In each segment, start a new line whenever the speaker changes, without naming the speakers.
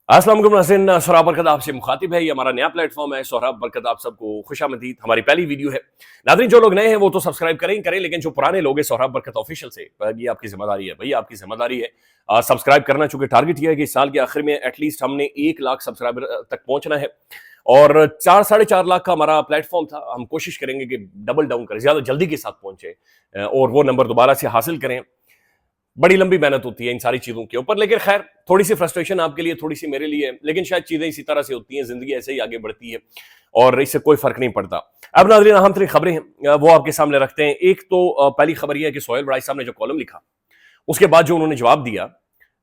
अस्सलाम वालेकुम नाज़रीन, सोहराब बरकत आपसे मुखातिब है। ये हमारा नया प्लेटफॉर्म है। सोहराब बरकत आप सबको खुशामदीद। हमारी पहली वीडियो है। नाज़रीन, जो लोग नए हैं वो तो सब्सक्राइब करें, लेकिन जो पुराने लोग हैं सोहराब बरकत ऑफिशियल से, ये आपकी जिम्मेदारी है भाई, आपकी जिम्मेदारी है सब्सक्राइब करना। चूंकि टारगेट ये है कि इस साल के आखिर में एटलीस्ट हमने 1 लाख सब्सक्राइबर तक पहुंचना है और 4-4.5 लाख का हमारा प्लेटफॉर्म था। हम कोशिश करेंगे कि डबल डाउन करें, ज्यादा जल्दी के साथ पहुंचे और वो नंबर दोबारा से हासिल करें। बड़ी लंबी मेहनत होती है इन सारी चीजों के ऊपर, लेकिन खैर थोड़ी सी फ्रस्ट्रेशन आपके लिए, थोड़ी सी मेरे लिए, लेकिन शायद चीजें इसी तरह से होती हैं, जिंदगी ऐसे ही आगे बढ़ती है और इससे कोई फर्क नहीं पड़ता। अब नाज़रीन, अहम तरीन खबरें हैं वो आपके सामने रखते हैं। एक तो पहली खबर यह है कि सोहेल वड़ाई साहब ने जो कॉलम लिखा, उसके बाद जो उन्होंने जवाब दिया,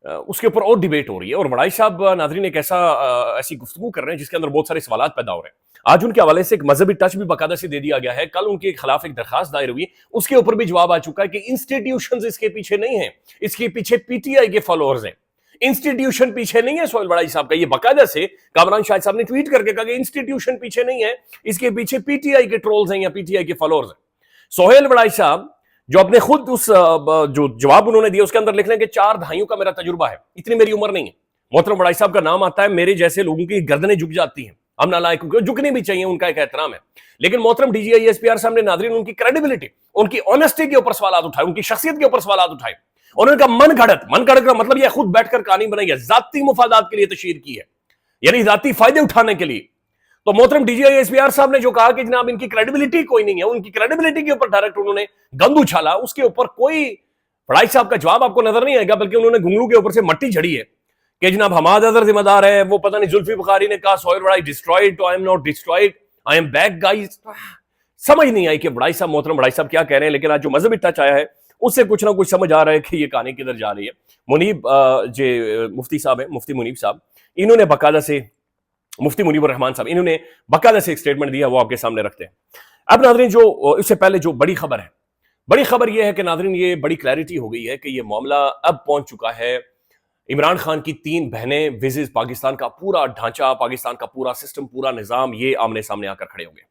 उसके ऊपर और डिबेट हो रही है। और वड़ाई साहब नाज़रीन एक ऐसी गुफ्तगू कर रहे हैं जिसके अंदर बहुत सारे सवाल पैदा हो रहे हैं। आज उनके हवाले से एक मजहबी टच भी बाकायदा से दे दिया गया है। कल उनके खिलाफ एक दरखास्त दायर हुई, उसके ऊपर भी जवाब आ चुका है कि इंस्टीट्यूशंस इसके पीछे नहीं है, इसके पीछे पीटीआई के फॉलोअर्स हैं। इंस्टीट्यूशन पीछे नहीं है सोहेल वड़ाई साहब का। ये बाकायदा से कामरान शाहिद साहब ने ट्वीट करके कहा कि इंस्टीट्यूशन पीछे नहीं है, इसके पीछे पीटीआई के ट्रोल्स हैं या पीटीआई के फॉलोअर्स हैं। सोहेल वड़ाई साहब जो अपने खुद उस जो जवाब उन्होंने दिया उसके अंदर लिख लें कि 4 दहाइयों का मेरा तजुर्बा है, इतनी मेरी उम्र नहीं है। मोहतरम वड़ाई साहब का नाम आता है, मेरे जैसे लोगों की गर्दनें झुक जाती हैं। हम नालायकों को झुकनी भी चाहिए, उनका एक एहतराम है। लेकिन मोहतरम डीजीआई एसपीआर साहब ने नाज़रीन उनकी क्रेडिबिलिटी, उनकी ऑनेस्टी के ऊपर सवाल उठाए, उनकी शख्सियत के ऊपर सवाल उठाए। उन्होंने कहा मन घड़त का मतलब यह खुद बैठकर कहानी बनाई है, जाती मुफादात के लिए तशहीर की है, यानी जाती फायदे उठाने के लिए। तो मोहतरम डीजीआई एसपीआर साहब ने जो कहा कि जनाब इनकी क्रेडिबिलिटी कोई नहीं है, उनकी क्रेडिबिलिटी के ऊपर डायरेक्ट उन्होंने गंद उछाला, उसके ऊपर कोई वड़ाई साहब का जवाब आपको नजर नहीं आएगा, बल्कि उन्होंने घुंगरू के ऊपर से मट्टी झड़ी है कि जनाब हमाद अजहर जिम्मेदार है। वो पता नहीं जुल्फी बुखारी ने कहा सोहेल वड़ाई डिस्ट्रॉयड, तो I am not destroyed, I am back guys. समझ नहीं आई कि वड़ाई साहब, मोहतरम वड़ाई साहब क्या कह रहे हैं। लेकिन आज जो मजहबी टच आया है उससे कुछ ना कुछ समझ आ रहा है कि ये कहानी किधर जा रही है। मुनीब जो मुफ्ती साहब है, मुफ्ती मुनीब साहब, इन्होंने बाकायदा से, मुफ्ती मुनीब रहमान साहब, इन्होंने बाकायदा से एक स्टेटमेंट दिया, वो आपके सामने रखते हैं। अब नाज़रीन, जो इससे पहले जो बड़ी खबर है, बड़ी खबर यह है कि नाज़रीन ये बड़ी क्लैरिटी हो गई है कि ये मामला अब पहुंच चुका है। इमरान खान की 3 बहनें विजिज पाकिस्तान का पूरा ढांचा, पाकिस्तान का पूरा सिस्टम, पूरा निजाम, ये आमने सामने आकर खड़े होंगे।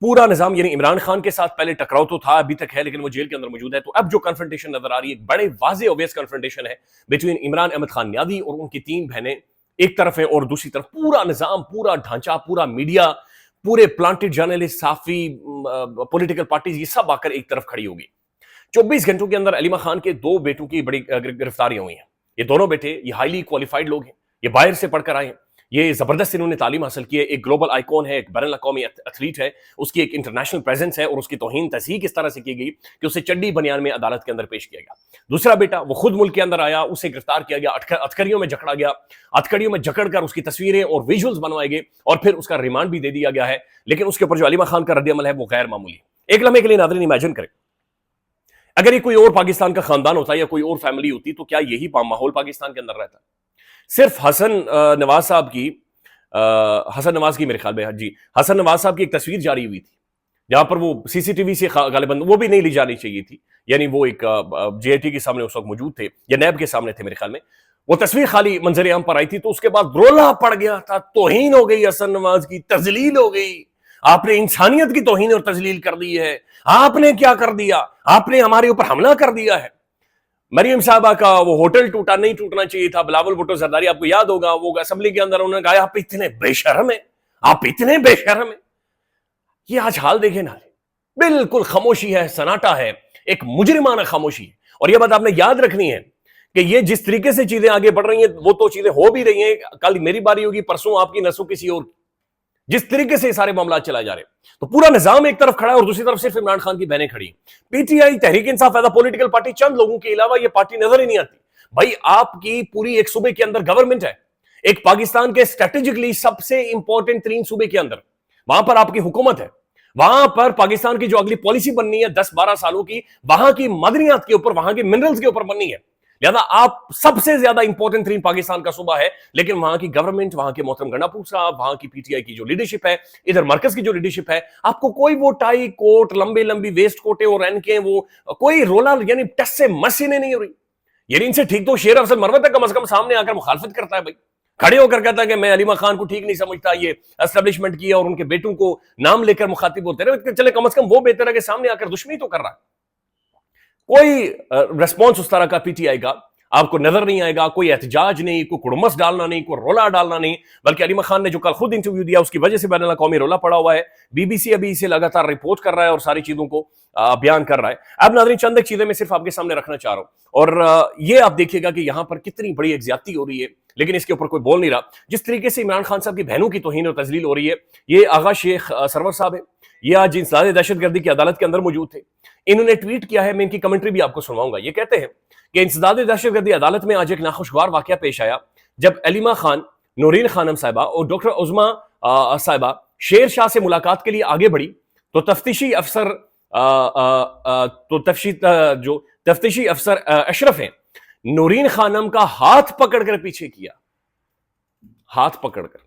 पूरा निजाम, यानी इमरान खान के साथ पहले टकराव तो था, अभी तक है, लेकिन वो जेल के अंदर मौजूद है। तो अब जो कन्फ्रंटेशन नजर आ रही है, एक बड़े वाज़ेह ऑब्वियस कन्फ्रंटेशन है बिटवीन इमरान अहमद खान नियादी और उनकी 3 बहनें एक तरफ है, और दूसरी तरफ पूरा निजाम, पूरा ढांचा, पूरा मीडिया, पूरे प्लांटेड जर्नलिस्ट, साफी, पॉलिटिकल पार्टीज, ये सब आकर एक तरफ खड़ी होगी। 24 घंटों के अंदर अलीमा खान के 2 बेटों की बड़ी गिरफ्तारियां हुई हैं। ये दोनों बेटे, ये हाईली क्वालिफाइड लोग हैं, ये बाहर से पढ़कर आए हैं, ये जबरदस्त इन्होंने तालीम हासिल की है। एक ग्लोबल आइकॉन है, एक बैनुल अक़वामी एथलीट है, उसकी एक इंटरनेशनल प्रेजेंस है, और उसकी तौहीन तज़हीक इस तरह से की गई कि उसे चड्डी बनियान में अदालत के अंदर पेश किया गया। दूसरा बेटा, वो खुद मुल्क के अंदर आया, उसे गिरफ्तार किया गया, अटकरियों में जकड़ा गया, अटकरियों में जकड़कर उसकी तस्वीरें और विजुअल्स बनवाए गए और फिर उसका रिमांड भी दे दिया गया है। लेकिन उसके ऊपर जो अलीमा खान का रद्द-ए-अमल है वो गैर मामूली है। एक लम्हे के लिए नाज़रीन इमेजिन करें, अगर ये कोई और पाकिस्तान का खानदान होता या कोई और फैमिली होती, तो क्या यही माहौल पाकिस्तान के अंदर रहता? सिर्फ हसन नवाज साहब की, हसन नवाज की मेरे ख्याल में, जी, हसन नवाज साहब की एक तस्वीर जारी हुई थी जहां पर वो सीसीटीवी से गालिबन, वो भी नहीं ली जानी चाहिए थी, यानी वो एक जेआईटी के सामने उस वक्त मौजूद थे या नैब के सामने थे मेरे ख्याल में, वो तस्वीर खाली मंजर आम पर आई थी, तो उसके बाद रोला पड़ गया था, तौहीन हो गई हसन नवाज की, तजलील हो गई, आपने इंसानियत की तौहीन और तजलील कर दी है, आपने क्या कर दिया, आपने हमारे ऊपर हमला कर दिया है। मरियम साहबा का वो होटल टूटा, नहीं टूटना चाहिए था, बिलावल भुट्टो जरदारी, आपको याद होगा, वो असेंबली के अंदर उन्होंने कहा आप इतने बेशर्म है, आप इतने बेशर्म है। ये आज हाल देखे ना, बिल्कुल खामोशी है, सन्नाटा है, एक मुजरिमाना खामोशी है। और ये बात आपने याद रखनी है कि ये जिस तरीके से चीजें आगे बढ़ रही हैं, वो तो चीजें हो भी रही हैं, कल मेरी बारी होगी, परसों आपकी, नसों किसी और, जिस तरीके से सारे मामला चलाए जा रहे हैं। तो पूरा निजाम एक तरफ खड़ा है और दूसरी तरफ सिर्फ इमरान खान की बहनें खड़ी हैं। PTI, Tehreek Insaf as a political party, चंद लोगों के अलावा ये पार्टी नजर ही नहीं आती। भाई आपकी पूरी एक सूबे के अंदर गवर्नमेंट है, एक पाकिस्तान के स्ट्रेटेजिकली सबसे इंपॉर्टेंट 3 सूबे के अंदर, वहां पर आपकी हुकूमत है, वहां पर पाकिस्तान की जो अगली पॉलिसी बननी है 10-12 सालों की, वहां की मदनियात के ऊपर, वहां के मिनरल्स के ऊपर बननी है। लिहाजा आप सबसे ज्यादा इंपॉर्टेंट 3 पाकिस्तान का सूबा है, लेकिन वहां की गवर्नमेंट, वहां के मोहतरम गंडापुर साहब, वहां की पीटीआई की जो लीडरशिप है, इधर मरकज की जो लीडरशिप है, आपको कोई वो टाई कोट, लंबे लंबी वेस्ट कोटे और एनके, वो कोई रोला, यानी टस से मशीनें नहीं हो रही। यानी इनसे ठीक तो शेर अफजल मरवत है, कम से कम सामने आकर मुखालफत करता है, भाई खड़े होकर कहता है कि मैं अलीमा खान को ठीक नहीं समझता, ये एस्टेब्लिशमेंट की और उनके बेटों को नाम लेकर मुखातिब होते रहे। चले कम से कम वो बेहतर है कि सामने आकर दुश्मनी तो कर रहा है। कोई रेस्पॉन्स उस तरह का पीटीआई का آپ کو نظر نہیں آئے گا، کوئی احتجاج نہیں، کوئی کڑمس ڈالنا نہیں، کوئی رولا ڈالنا نہیں، بلکہ علی خان نے جو کل خود انٹرویو دیا اس کی وجہ سے بین الاقوامی رولا پڑا ہوا ہے. بی بی سی ابھی اسے لگاتار رپورٹ کر رہا ہے اور ساری چیزوں کو بیان کر رہا ہے. اب ناظرین چند ایک چیزیں میں صرف آپ کے سامنے رکھنا چاہ رہا ہوں، اور یہ آپ دیکھیے گا کہ یہاں پر کتنی بڑی ایک زیادتی ہو رہی ہے، لیکن اس کے اوپر کوئی بول نہیں رہا. جس طریقے سے عمران خان صاحب کی بہنوں کی توہین اور تذلیل ہو رہی ہے، یہ آغا شیخ سرور صاحب ہے، یہ آج انسداد دہشت گردی کی عدالت کے اندر موجود تھے. انہوں نے ٹویٹ کیا ہے، میں ان کی کمنٹری بھی آپ کو سنواؤں گا. یہ کہتے ہیں کہ انسداد دہشت گردی عدالت میں آج ایک ناخوشگوار واقعہ پیش آیا جب علیمہ خان، نورین خانم صاحبہ اور ڈاکٹر عظما صاحبہ شیر شاہ سے ملاقات کے لیے آگے بڑھی تو تفتیشی افسر اشرف ہیں نورین خانم کا ہاتھ پکڑ کر پیچھے کیا، ہاتھ پکڑ کر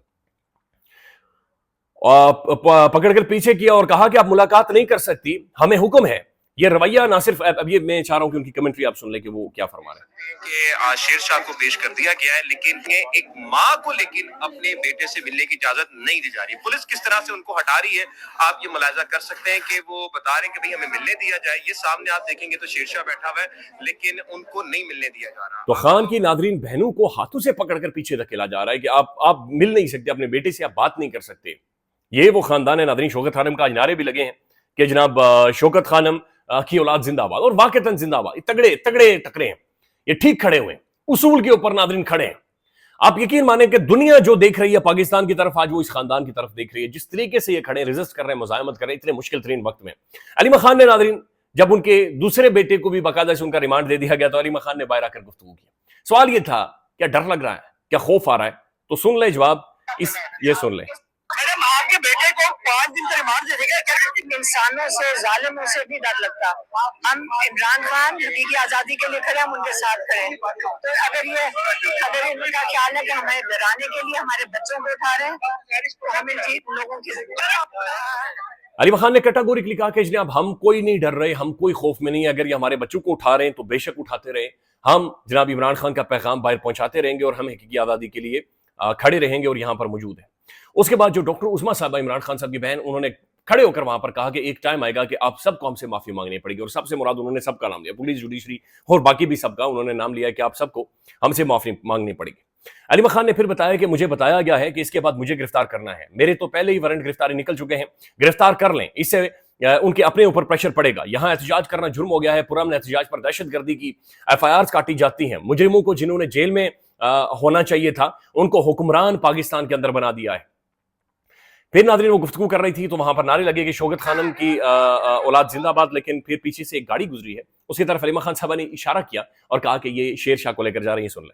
پیچھے کیا اور کہا کہ آپ ملاقات نہیں کر سکتی، ہمیں حکم ہے. یہ رویہ نہ صرف اب یہ میں چاہ رہا ہوں کہ ان کی کمنٹری آپ سن لیں کہ وہ کیا فرما رہے ہیں.
کہ شیر شاہ کو پیش کر دیا گیا ہے، لیکن ایک ماں کو لیکن اپنے بیٹے سے ملنے کی اجازت نہیں دی جا رہی. پولیس کس طرح سے ان کو ہٹا رہی ہے آپ یہ ملاحظہ کر سکتے ہیں کہ وہ بتا رہے ہیں کہ بھئی ہمیں ملنے دیا جائے. یہ سامنے آپ دیکھیں گے تو شیر شاہ بیٹھا ہوا ہے لیکن ان کو نہیں ملنے دیا جا رہا.
تو خان کی ناظرین بہنوں کو ہاتھوں سے پکڑ کر پیچھے دھکیلا جا رہا ہے کہ آپ مل نہیں سکتے، اپنے بیٹے سے آپ بات نہیں کر سکتے. یہ وہ خاندان ہے ناظرین. شوکت خانم کا آج نعرے بھی لگے ہیں کہ جناب شوکت خانم کی اولاد زندہ باد، اور واقعتاً زندہ باد. تگڑے ٹکرے ہیں، یہ ٹھیک کھڑے ہوئے ہیں، اصول کے اوپر ناظرین کھڑے ہیں. آپ یقین مانیں کہ دنیا جو دیکھ رہی ہے پاکستان کی طرف، آج وہ اس خاندان کی طرف دیکھ رہی ہے. جس طریقے سے یہ کھڑے ہیں، ریزسٹ کر رہے ہیں، مزاحمت کر رہے ہیں اتنے مشکل ترین وقت میں. علیمہ خان نے ناظرین جب ان کے دوسرے بیٹے کو بھی باقاعدہ سے ان کا ریمانڈ دے دیا گیا تو علیمہ خان نے باہر آ کر گفتگو کی. سوال یہ تھا کیا ڈر لگ رہا ہے، کیا خوف آ رہا ہے؟ تو سن لیں جواب، یہ سن لیں.
آپ کے بیٹے کو 5 دن کا ریمانڈ دے دیا گیا. انسانوں سے، ظالموں سے بھی ڈر لگتا. ہم عمران خان حقیقی آزادی کے لیے کھڑے، ہم ان کے ساتھ کھڑے ہیں. تو اگر ان کا خیال ہے کہ ہمیں ڈرانے کے لیے ہمارے بچوں کو اٹھا رہے ہیں تو ہمیں لوگوں کی
علیمہ خان نے کیٹاگورکلی کہا کہ جناب ہم کوئی نہیں ڈر رہے، ہم کوئی خوف میں نہیں. اگر یہ ہمارے بچوں کو اٹھا رہے ہیں تو بے شک اٹھاتے رہے. ہم جناب عمران خان کا پیغام باہر پہنچاتے رہیں گے اور ہم حقیقی آزادی کے لیے کھڑے رہیں گے اور یہاں پر موجود ہیں. اس کے بعد جو ڈاکٹر عظما صاحبہ، عمران خان صاحب کی بہن، انہوں نے کھڑے ہو کر وہاں پر کہا کہ ایک ٹائم آئے گا کہ آپ سب کو ہم سے معافی مانگنی پڑے گی. اور سب سے مراد انہوں نے سب کا نام لیا، پولیس، جوڈیشری اور باقی بھی سب کا انہوں نے نام لیا کہ آپ سب کو ہم سے معافی مانگنی پڑے گی. علیمہ خان نے پھر بتایا کہ مجھے بتایا گیا ہے کہ اس کے بعد مجھے گرفتار کرنا ہے. میرے تو پہلے ہی وارنٹ گرفتاری نکل چکے ہیں، گرفتار کر لیں، اس سے ان کے اپنے اوپر پریشر پڑے گا. یہاں احتجاج کرنا جرم ہو گیا ہے. پرامن احتجاج پر دہشت گردی کی FIRs کاٹی جاتی ہیں. مجرموں کو جنہوں نے جیل میں ہونا چاہیے تھا ان کو حکمران پاکستان کے اندر بنا دیا ہے. پھر ناظرین وہ گفتگو کر رہی تھی تو وہاں پر نعرے لگے کہ شوکت خانم کی اولاد زندہ باد. لیکن پھر پیچھے سے ایک گاڑی گزری ہے، اس کی طرف علیمہ خان صاحبہ نے اشارہ کیا اور کہا کہ یہ شیر شاہ کو لے کر جا رہی ہیں. سن لیں.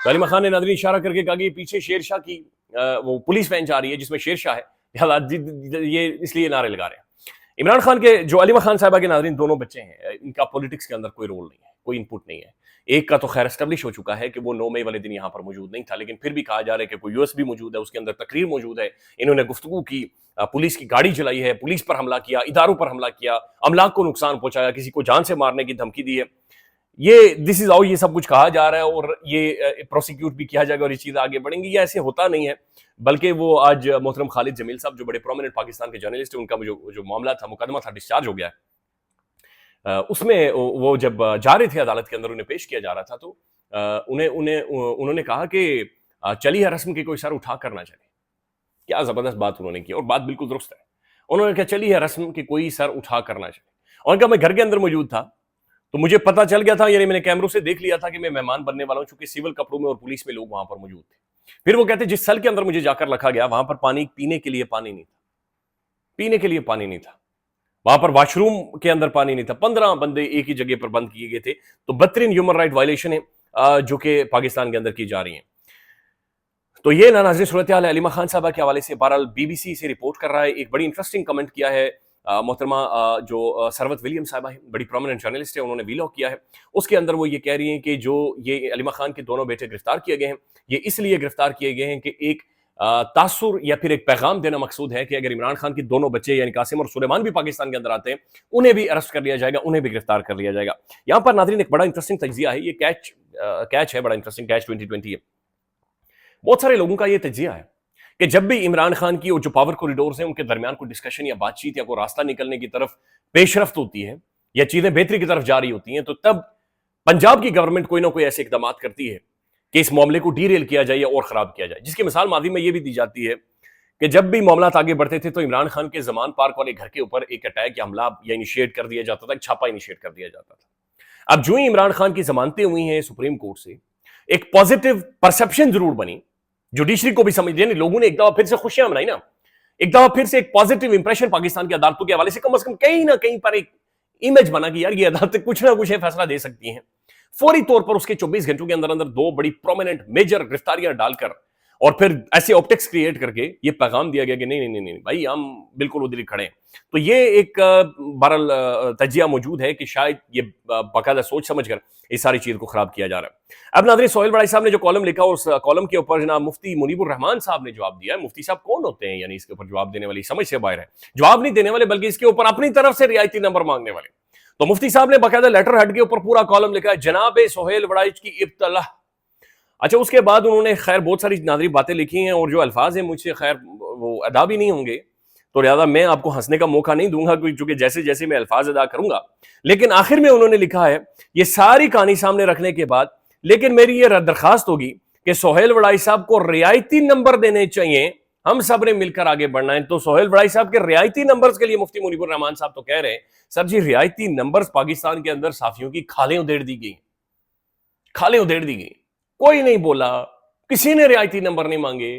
علیمہ خان نے ناظرین اشارہ کر کے کہا کہ پیچھے شیر شاہ کی وہ پولیس وین جا رہی ہے جس میں شیر شاہ ہے، یہ اس لیے نعرے لگا رہے ہیں. عمران خان کے جو علیمہ خان صاحبہ کے ناظرین دونوں بچے ہیں، ان کا پولیٹکس کے اندر کوئی رول نہیں ہے، کوئی انپٹ نہیں ہے. ایک کا تو خیر اسٹیبلش ہو چکا ہے کہ وہ 9 مئی والے دن یہاں پر موجود نہیں تھا، لیکن پھر بھی کہا جا رہا ہے کہ کوئی USB موجود ہے، اس کے اندر تقریر موجود ہے. انہوں نے گفتگو کی، پولیس کی گاڑی چلائی ہے، پولیس پر حملہ کیا، اداروں پر حملہ کیا، املاک کو نقصان پہنچایا، کسی کو جان سے مارنے کی دھمکی دی ہے. دس از ہاؤ یہ سب کچھ کہا جا رہا ہے اور یہ پروسیکیوٹ بھی کیا جائے گا اور یہ چیزیں آگے بڑھیں گی. یہ ایسے ہوتا نہیں ہے، بلکہ وہ آج محترم خالد جمیل صاحب جو بڑے پرومیننٹ پاکستان کے جرنلسٹ ہیں، ان کا جو معاملہ تھا، مقدمہ تھا، ڈسچارج ہو گیا ہے. اس میں وہ جب جا رہے تھے عدالت کے اندر، انہیں پیش کیا جا رہا تھا تو انہوں نے کہا کہ چلی ہے رسم کی کوئی سر اٹھا کر نہ چلے. کیا زبردست بات انہوں نے کی اور بات بالکل درست ہے. انہوں نے کہا چلی ہے رسم کی کوئی سر اٹھا کر نہ چلے. اور کہا میں گھر کے اندر موجود تھا تو مجھے پتا چل گیا تھا، یعنی میں نے کیمروں سے دیکھ لیا تھا کہ میں مہمان بننے والا ہوں، چونکہ سول کپڑوں میں اور پولیس میں لوگ وہاں پر موجود تھے. پھر وہ کہتے جس سیل کے اندر مجھے جا کر رکھا گیا وہاں پر پینے کے لیے پانی نہیں تھا، وہاں پر واش روم کے اندر پانی نہیں تھا. 15 بندے ایک ہی جگہ پر بند کیے گئے تھے. تو بدترین ہیومن رائٹ وائلیشن ہے جو کہ پاکستان کے اندر کی جا رہی ہیں. تو یہ ناظرین صورتحال ہے علیمہ خان صاحبہ کے حوالے سے. بہرحال BBC سے رپورٹ کر رہا ہے. ایک بڑی انٹرسٹنگ کمنٹ کیا ہے محترمہ جو سروت ولیم صاحبہ ہیں، بڑی پرومیننٹ جرنلسٹ ہیں، انہوں نے ویلاگ کیا ہے. اس کے اندر وہ یہ کہہ رہی ہیں کہ جو یہ علیمہ خان کے دونوں بیٹے گرفتار کیے گئے ہیں، یہ اس لیے گرفتار کیے گئے ہیں کہ ایک तासुर या फिर एक पैगाम देना मकसूद है कि अगर इमरान खान की दोनों बच्चे यानी कासिम और सुलेमान भी पाकिस्तान के अंदर आते हैं, उन्हें भी अरेस्ट कर लिया जाएगा, उन्हें भी गिरफ्तार कर लिया जाएगा। यहां पर नाज़रीन एक बड़ा इंटरेस्टिंग तज्जिया है, ये कैच है, बड़ा इंटरेस्टिंग कैच 2020 है। बहुत सारे लोगों का ये तज्जिया है कि जब भी इमरान खान की जो पावर कॉरिडोर्स हैं उनके दरमियान कोई डिस्कशन या बातचीत या कोई रास्ता निकलने की तरफ पेशरफ्त होती है या चीजें बेहतरी की तरफ जा रही होती हैं, तो तब पंजाब की गवर्नमेंट कोई ना कोई ऐसे इकदाम करती है कि इस मामले को डीरेल किया जाए या और खराब किया जाए। जिसकी मिसाल माजी में यह भी दी जाती है कि जब भी मामला आगे बढ़ते थे तो इमरान खान के जमान पार्क वाले घर के ऊपर एक अटैक या हमला या इनिशिएट कर दिया जाता था, एक छापा इनिशिएट कर दिया जाता था। अब जो ही इमरान खान की जमानतें हुई हैं सुप्रीम कोर्ट से, एक पॉजिटिव परसेप्शन जरूर बनी, जुडिशरी को भी समझ, यानी लोगों ने एक दफा फिर से खुशियां मनाई ना, एक दफा फिर से एक पॉजिटिव इंप्रेशन पाकिस्तान की अदालतों के हवाले से कम कहीं ना कहीं पर एक इमेज बना कि यार ये अदालतें कुछ ना कुछ फैसला दे सकती हैं। फौरी तौर पर उसके 24 घंटों के अंदर अंदर 2 बड़ी प्रोमिनेंट मेजर गिरफ्तारियां डालकर और फिर ऐसे ऑप्टिक्स क्रिएट करके ये पैगाम दिया गया कि नहीं नहीं नहीं नहीं भाई, हम बिल्कुल उधर ही खड़े हैं। तो ये एक बहरहाल तजिया मौजूद है कि शायद ये बाकायदा सोच समझ कर इस सारी चीज को खराब किया जा रहा है। अब नाज़रीन, सोहेल बड़ाई साहब ने जो कॉलम लिखा, उस कॉलम के ऊपर जनाब मुफ्ती मुनीबुर रहमान साहब ने जवाब दिया है। मुफ्ती साहब कौन होते हैं, यानी इसके ऊपर जवाब देने वाली समझ से बाहर है, जवाब नहीं देने वाले बल्कि इसके ऊपर अपनी तरफ से रियायती नंबर मांगने वाले। तो मुफ्ती साहब ने बाकायदा लेटर हेड के ऊपर पूरा कॉलम लिखा है, जनाब सोहेल बड़ाइच की इब्तला। अच्छा, उसके बाद उन्होंने खैर बहुत सारी नाज़री बातें लिखी हैं और जो अल्फाज हैं मुझसे खैर वो अदा भी नहीं होंगे, तो लिहाजा मैं आपको हंसने का मौका नहीं दूंगा क्योंकि जैसे जैसे मैं अल्फाज अदा करूंगा। लेकिन आखिर में उन्होंने लिखा है ये सारी कहानी सामने रखने के बाद, लेकिन मेरी ये दरखास्त होगी कि सोहेल बड़ाई साहब को रियायती नंबर देने चाहिए, हम सब ने मिलकर आगे बढ़ना है। तो सोहेल बड़ाई साहब के रियायती नंबर्स के लिए मुफ्ती मुनीबुर रहमान साहब तो कह रहे हैं, सर जी रियायती नंबर्स पाकिस्तान के अंदर साफियों की खालें उधेड़ दी गई, खालें उधेड़ दी गई, कोई नहीं बोला, किसी ने रियायती नंबर नहीं मांगे,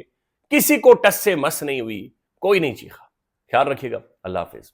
किसी को टस से मस नहीं हुई, कोई नहीं चीखा। ख्याल रखिएगा, अल्लाह हाफिज।